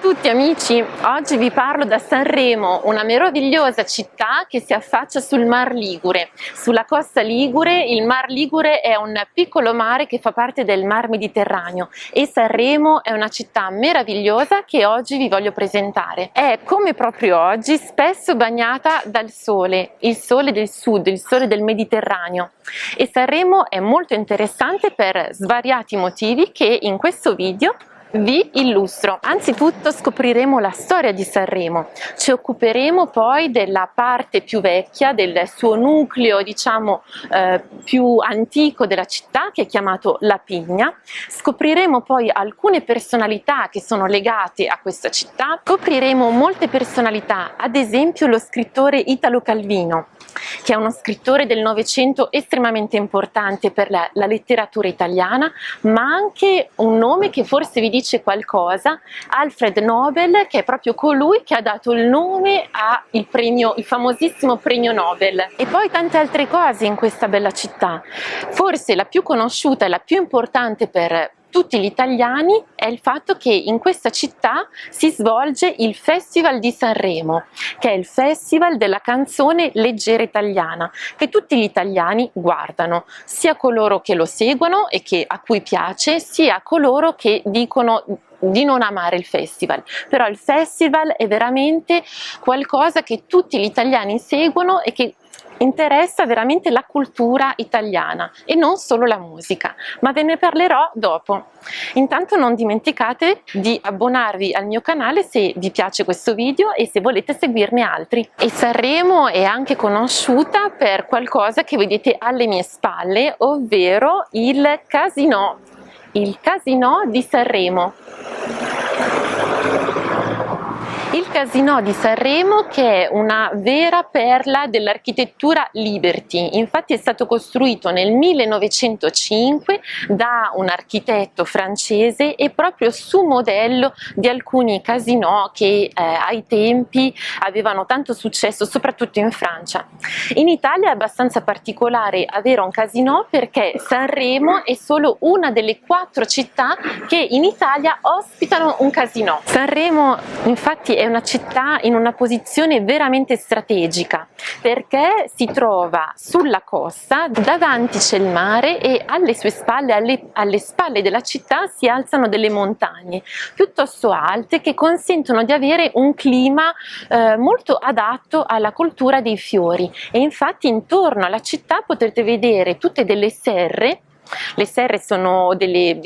tutti amici, oggi vi parlo da Sanremo, una meravigliosa città che si affaccia sul Mar Ligure. Sulla costa ligure, il Mar Ligure è un piccolo mare che fa parte del Mar Mediterraneo e Sanremo è una città meravigliosa che oggi vi voglio presentare. È, come proprio oggi, spesso bagnata dal sole, il sole del sud, il sole del Mediterraneo. E Sanremo è molto interessante per svariati motivi che in questo video vi illustro. Anzitutto scopriremo la storia di Sanremo, ci occuperemo poi della parte più vecchia, del suo nucleo diciamo più antico della città, che è chiamato La Pigna. Scopriremo poi alcune personalità che sono legate a questa città, scopriremo molte personalità, ad esempio lo scrittore Italo Calvino, che è uno scrittore del Novecento estremamente importante per la letteratura italiana, ma anche un nome che forse vi dice qualcosa, Alfred Nobel, che è proprio colui che ha dato il nome al premio, il famosissimo premio Nobel. E poi tante altre cose in questa bella città. Forse la più conosciuta e la più importante per tutti gli italiani è il fatto che in questa città si svolge il Festival di Sanremo, che è il festival della canzone leggera italiana, che tutti gli italiani guardano, sia coloro che lo seguono e a cui piace, sia coloro che dicono di non amare il festival. Però il festival è veramente qualcosa che tutti gli italiani seguono e che interessa veramente la cultura italiana e non solo la musica, ma ve ne parlerò dopo. Intanto non dimenticate di abbonarvi al mio canale se vi piace questo video e se volete seguirne altri. E Sanremo è anche conosciuta per qualcosa che vedete alle mie spalle, ovvero il Casinò di Sanremo. Il Casinò di Sanremo, che è una vera perla dell'architettura Liberty, infatti è stato costruito nel 1905 da un architetto francese e proprio su modello di alcuni casinò che ai tempi avevano tanto successo soprattutto in Francia. In Italia è abbastanza particolare avere un casinò perché Sanremo è solo una delle 4 città che in Italia ospitano un casinò. Sanremo infatti è una città in una posizione veramente strategica perché si trova sulla costa, davanti c'è il mare e alle sue spalle, alle spalle della città si alzano delle montagne piuttosto alte che consentono di avere un clima molto adatto alla coltura dei fiori e infatti intorno alla città potrete vedere tutte delle serre. Le serre sono delle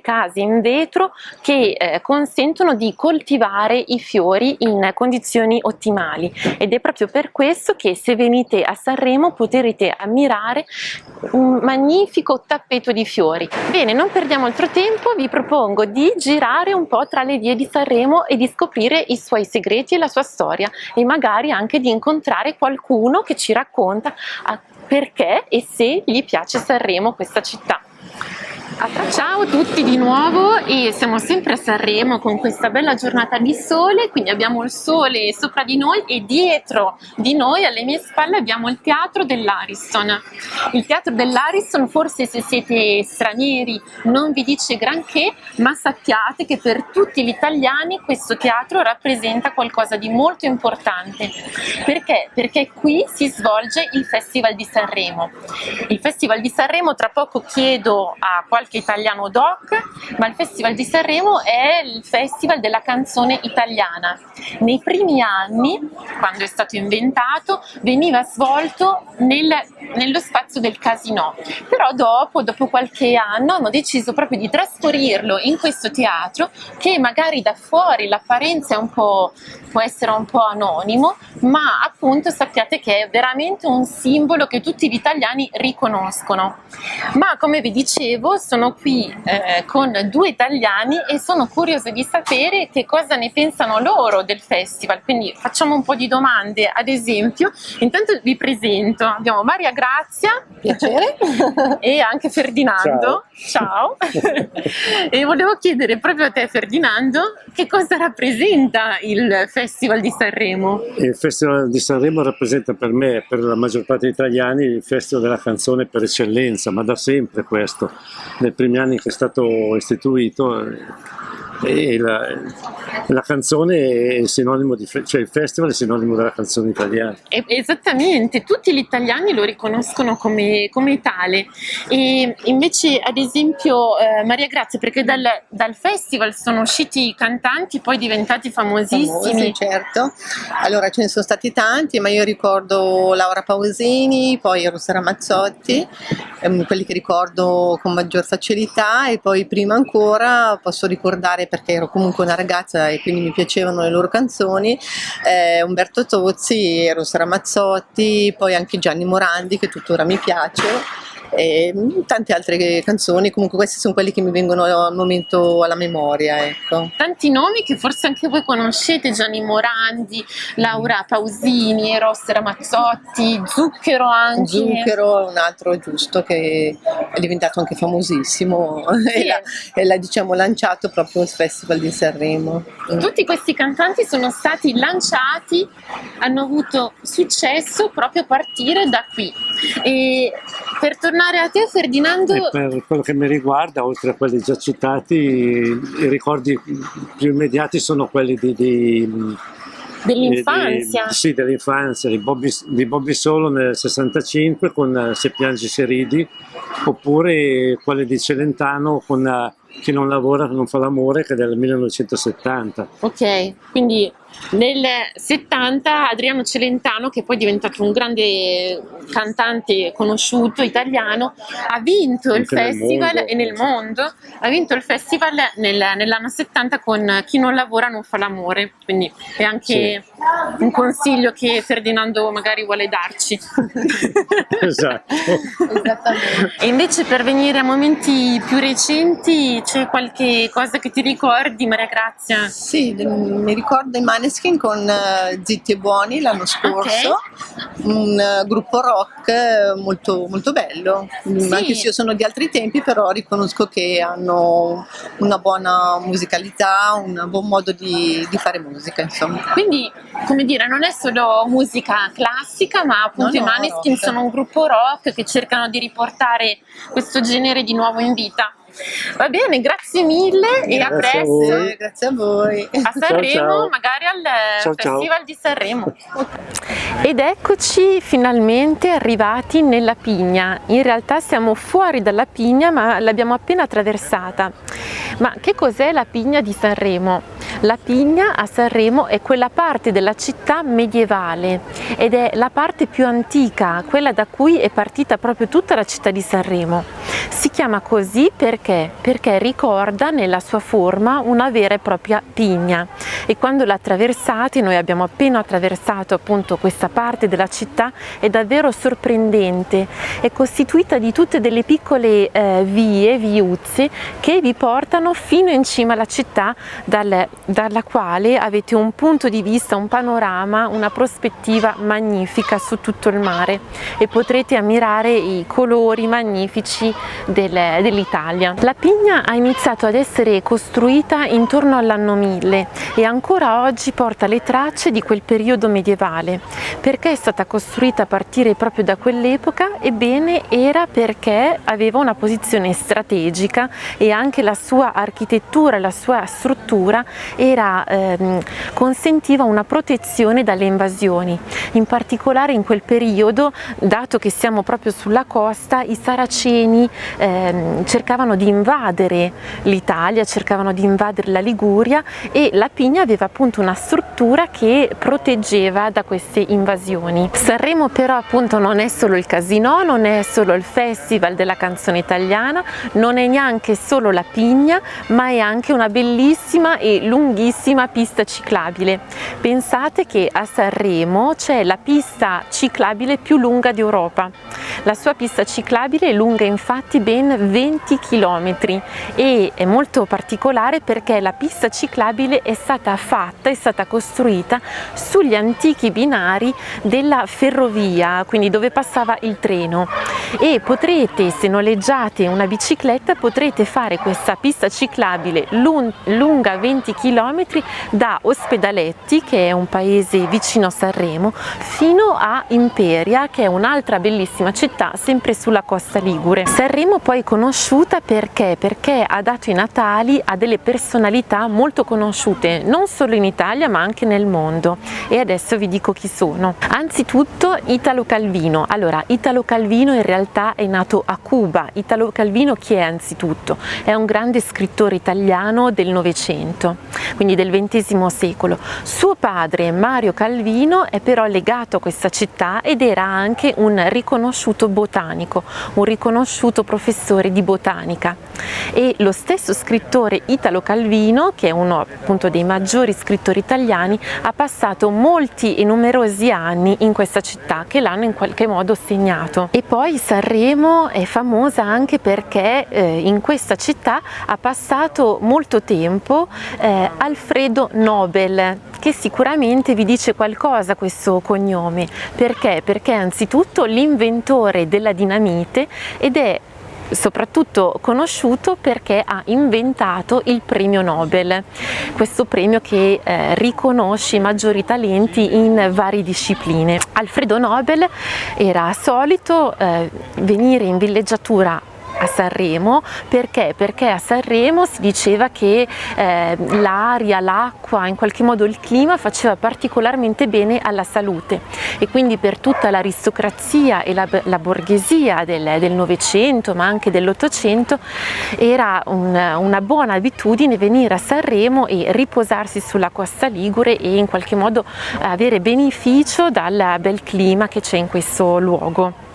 case in vetro che consentono di coltivare i fiori in condizioni ottimali ed è proprio per questo che se venite a Sanremo potrete ammirare un magnifico tappeto di fiori. Bene, non perdiamo altro tempo, vi propongo di girare un po' tra le vie di Sanremo e di scoprire i suoi segreti e la sua storia e magari anche di incontrare qualcuno che ci racconta perché e se gli piace Sanremo, questa città. Ciao a tutti di nuovo e siamo sempre a Sanremo con questa bella giornata di sole, quindi abbiamo il sole sopra di noi e dietro di noi alle mie spalle abbiamo il teatro dell'Ariston. Il teatro dell'Ariston forse se siete stranieri non vi dice granché, ma sappiate che per tutti gli italiani questo teatro rappresenta qualcosa di molto importante. Perché? Perché qui si svolge il Festival di Sanremo. Il Festival di Sanremo, tra poco chiedo a qualche italiano doc, ma il Festival di Sanremo è il festival della canzone italiana. Nei primi anni, quando è stato inventato, veniva svolto nello spazio del Casinò, però dopo qualche anno hanno deciso proprio di trasferirlo in questo teatro che magari da fuori l'apparenza è può essere un po' anonimo, ma appunto sappiate che è veramente un simbolo che tutti gli italiani riconoscono. Ma come vi dicevo sono qui con 2 italiani e sono curiosa di sapere che cosa ne pensano loro del festival, quindi facciamo un po' di domande. Ad esempio, intanto vi presento, abbiamo Maria Grazia, piacere, e anche Ferdinando. Ciao. E volevo chiedere proprio a te, Ferdinando, che cosa rappresenta il Festival di Sanremo? Il Festival di Sanremo rappresenta per me e per la maggior parte degli italiani il festival della canzone per eccellenza, ma da sempre questo. Nei primi anni che è stato istituito e la canzone è sinonimo cioè il festival è sinonimo della canzone italiana. Esattamente, tutti gli italiani lo riconoscono come tale. E invece, ad esempio, Maria Grazia, perché dal festival sono usciti cantanti poi diventati famosissimi. Famosi, certo. Allora ce ne sono stati tanti, ma io ricordo Laura Pausini, poi Rosa Ramazzotti, quelli che ricordo con maggior facilità, e poi prima ancora posso ricordare, perché ero comunque una ragazza e quindi mi piacevano le loro canzoni, Umberto Tozzi, Rosa Ramazzotti, poi anche Gianni Morandi, che tuttora mi piace, e tante altre canzoni. Comunque questi sono quelli che mi vengono al momento alla memoria, ecco. Tanti nomi che forse anche voi conoscete: Gianni Morandi, Laura Pausini, Rosa Ramazzotti, Zucchero anche. Zucchero è un altro, giusto, che è diventato anche famosissimo, Sì. e l'ha diciamo lanciato proprio il Festival di Sanremo. Tutti questi cantanti sono stati lanciati, hanno avuto successo proprio a partire da qui. E per tornare a te, Ferdinando, E per quello che mi riguarda, oltre a quelli già citati, i ricordi più immediati sono quelli dell'infanzia. sì, dell'infanzia, di Bobby Solo nel 65 con Se piangi se ridi, oppure quelli di Celentano con Chi non lavora non fa l'amore, che è del 1970. Ok, quindi nel 70 Adriano Celentano, che poi è diventato un grande cantante conosciuto italiano, ha vinto il Anche nel festival mondo. e nel mondo, ha vinto il festival nell'anno 70 con Chi non lavora non fa l'amore, quindi è anche un consiglio che Ferdinando magari vuole darci. Esatto. Esattamente. E invece, per venire a momenti più recenti, c'è qualche cosa che ti ricordi, Maria Grazia? Sì, mi ricordo i Maneskin con Zitti e Buoni l'anno scorso, un gruppo rock molto, molto bello, anche se io sono di altri tempi, però riconosco che hanno una buona musicalità, un buon modo di fare musica, insomma. Quindi, come dire, non è solo musica classica, ma appunto No, i Maneskin rock. sono un gruppo rock che cercano di riportare questo genere di nuovo in vita. Va bene, grazie mille e a Grazie a presto voi. Grazie a voi. a Sanremo, ciao. magari al Ciao, ciao. Festival di Sanremo. Ed eccoci finalmente arrivati nella Pigna. In realtà siamo fuori dalla Pigna, ma l'abbiamo appena attraversata. Ma che cos'è la Pigna di Sanremo? La Pigna a Sanremo è quella parte della città medievale ed è la parte più antica, quella da cui è partita proprio tutta la città di Sanremo. Si chiama così perché ricorda nella sua forma una vera e propria pigna, e quando la attraversate, noi abbiamo appena attraversato appunto questa parte della città, è davvero sorprendente. È costituita di tutte delle piccole viuzze che vi portano fino in cima alla città, dalla quale avete un punto di vista, un panorama, una prospettiva magnifica su tutto il mare, e potrete ammirare i colori magnifici dell'Italia. La Pigna ha iniziato ad essere costruita intorno all'anno 1000 e ancora oggi porta le tracce di quel periodo medievale. Perché è stata costruita a partire proprio da quell'epoca? Ebbene, era perché aveva una posizione strategica e anche la sua architettura, la sua struttura consentiva una protezione dalle invasioni. In particolare in quel periodo, dato che siamo proprio sulla costa, i saraceni cercavano di invadere l'Italia, cercavano di invadere la Liguria, e la Pigna aveva appunto una struttura che proteggeva da queste invasioni. Sanremo però appunto non è solo il casinò, non è solo il festival della canzone italiana, non è neanche solo la Pigna, ma è anche una bellissima e lunghissima pista ciclabile. Pensate che a Sanremo c'è la pista ciclabile più lunga d'Europa. La sua pista ciclabile è lunga infatti ben 20 km e è molto particolare perché la pista ciclabile è stata costruita sugli antichi binari della ferrovia, quindi dove passava il treno, e potrete, se noleggiate una bicicletta, potrete fare questa pista ciclabile lunga 20 km da Ospedaletti, che è un paese vicino a Sanremo, fino a Imperia, che è un'altra bellissima città sempre sulla costa ligure. Sanremo poi è conosciuta perché ha dato i natali a delle personalità molto conosciute non solo in Italia ma anche nel mondo, e adesso vi dico chi sono. Anzitutto Italo Calvino. Allora, Italo Calvino in realtà è nato a Cuba. Italo Calvino chi è anzitutto? È un grande scrittore italiano del Novecento, quindi del XX secolo. Suo padre Mario Calvino è però legato a questa città ed era anche un riconosciuto botanico, un riconosciuto professore di botanica, e lo stesso scrittore Italo Calvino, che è uno appunto dei maggiori scrittori italiani, ha passato molti e numerosi anni in questa città che l'hanno in qualche modo segnato. E poi Sanremo è famosa anche perché in questa città ha passato molto tempo Alfredo Nobel, che sicuramente vi dice qualcosa questo cognome. Perché? Perché anzitutto l'inventore della dinamite, ed è soprattutto conosciuto perché ha inventato il premio Nobel, questo premio che riconosce i maggiori talenti in varie discipline. Alfredo Nobel era solito venire in villeggiatura a Sanremo perché a Sanremo si diceva che l'aria, l'acqua, in qualche modo il clima faceva particolarmente bene alla salute, e quindi per tutta l'aristocrazia e la borghesia del Novecento ma anche dell'Ottocento era una buona abitudine venire a Sanremo e riposarsi sulla costa ligure e in qualche modo avere beneficio dal bel clima che c'è in questo luogo.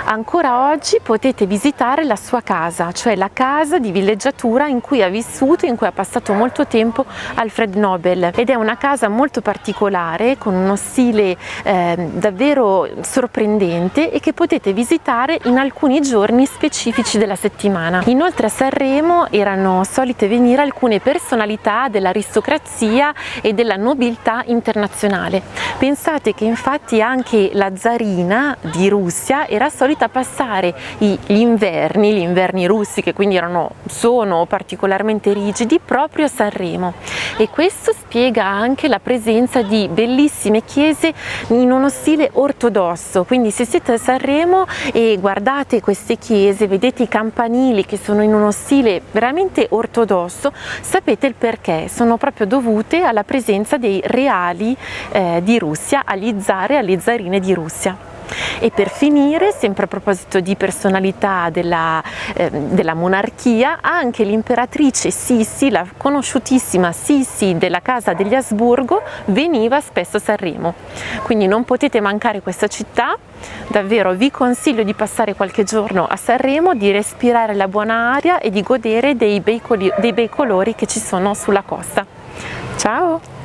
Ancora oggi potete visitare la sua casa, cioè la casa di villeggiatura in cui ha vissuto, in cui ha passato molto tempo Alfred Nobel, ed è una casa molto particolare con uno stile davvero sorprendente e che potete visitare in alcuni giorni specifici della settimana. Inoltre a Sanremo erano solite venire alcune personalità dell'aristocrazia e della nobiltà internazionale. Pensate che infatti anche la zarina di Russia era solita passare gli inverni russi, che quindi sono particolarmente rigidi, proprio a Sanremo, e questo spiega anche la presenza di bellissime chiese in uno stile ortodosso. Quindi se siete a Sanremo e guardate queste chiese, vedete i campanili che sono in uno stile veramente ortodosso, sapete il perché: sono proprio dovute alla presenza dei reali di Russia, agli zar e alle zarine di Russia. E per finire, sempre a proposito di personalità della monarchia, anche l'imperatrice Sissi, la conosciutissima Sissi della casa degli Asburgo, veniva spesso a Sanremo. Quindi non potete mancare questa città, davvero vi consiglio di passare qualche giorno a Sanremo, di respirare la buona aria e di godere dei bei colori che ci sono sulla costa. Ciao!